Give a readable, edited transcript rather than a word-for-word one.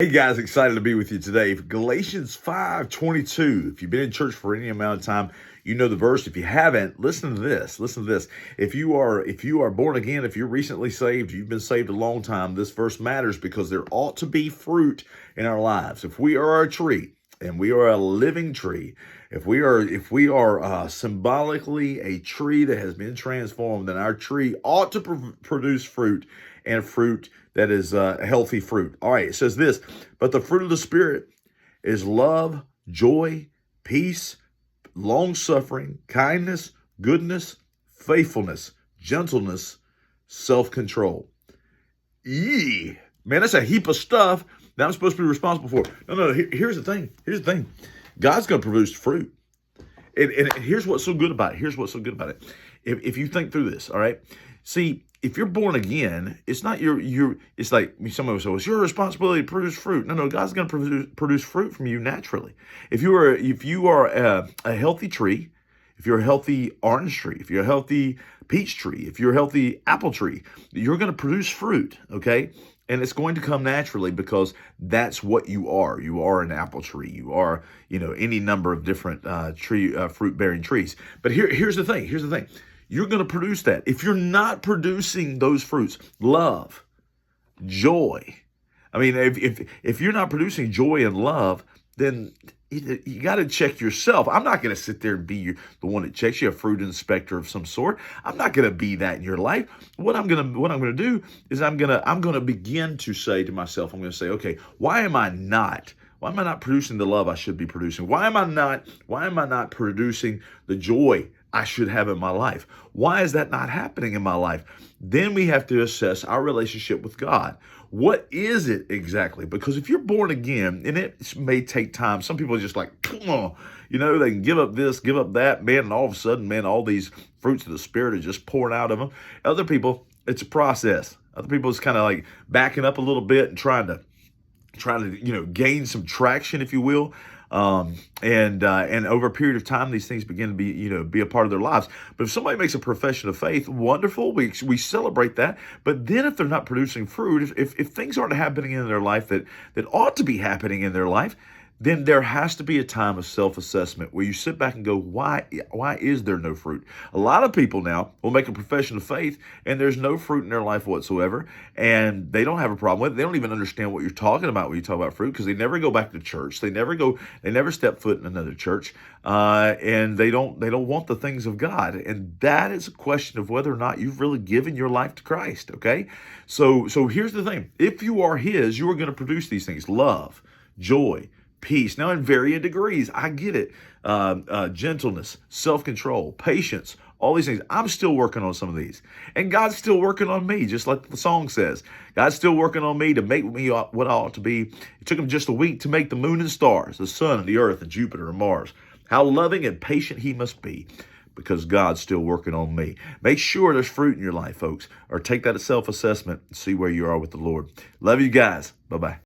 Hey guys, excited to be with you today. Galatians 5:22. If you've been in church for any amount of time, you know the verse. If you haven't, listen to this. Listen to this. If you are born again, if you're recently saved, you've been saved a long time, this verse matters because there ought to be fruit in our lives. If we are a tree and we are a living tree, if we are symbolically a tree that has been transformed, then our tree ought to produce fruit, and fruit that is healthy fruit. All right, it says this, but the fruit of the Spirit is love, joy, peace, long-suffering, kindness, goodness, faithfulness, gentleness, self-control. Yee, man, that's a heap of stuff that I'm supposed to be responsible for. No, here's the thing. God's going to produce fruit. And here's what's so good about it. If you think through this, all right? See, if you're born again, it's not it's like somebody would say, well, it's your responsibility to produce fruit. No, God's going to produce fruit from you naturally. If you are a healthy tree, if you're a healthy orange tree, if you're a healthy peach tree, if you're a healthy apple tree, you're going to produce fruit, okay? And it's going to come naturally because that's what you are. You are an apple tree. You are, any number of different fruit-bearing trees. But here's the thing. You're going to produce that. If you're not producing those fruits, love, joy. I mean, if you're not producing joy and love, then you got to check yourself. I'm not going to sit there and be the one that checks you, a fruit inspector of some sort. I'm not going to be that in your life. What I'm going to do is I'm going to begin to say to myself, I'm going to say, okay, why am I not producing the love I should be producing? Why am I not producing the joy I should have in my life? Why is that not happening in my life? Then we have to assess our relationship with God. What is it exactly? Because if you're born again, and it may take time, some people are just like, come on, they can give up this, give up that, man, and all of a sudden, man, all these fruits of the Spirit are just pouring out of them. Other people, it's a process. Other people, it's kind of like backing up a little bit and trying to gain some traction, if you will. And over a period of time, these things begin to be a part of their lives. But if somebody makes a profession of faith, wonderful, we celebrate that. But then if they're not producing fruit, if things aren't happening in their life that ought to be happening in their life, then there has to be a time of self-assessment where you sit back and go, why is there no fruit? A lot of people now will make a profession of faith and there's no fruit in their life whatsoever, and they don't have a problem with it. They don't even understand what you're talking about when you talk about fruit because they never go back to church. They never step foot in another church, and they don't want the things of God. And that is a question of whether or not you've really given your life to Christ, okay? So here's the thing. If you are His, you are going to produce these things: love, joy, peace. Now, in varying degrees, I get it. Gentleness, self-control, patience, all these things. I'm still working on some of these. And God's still working on me, just like the song says. God's still working on me to make me what I ought to be. It took Him just a week to make the moon and stars, the sun and the earth and Jupiter and Mars. How loving and patient He must be, because God's still working on me. Make sure there's fruit in your life, folks, or take that self-assessment and see where you are with the Lord. Love you guys. Bye-bye.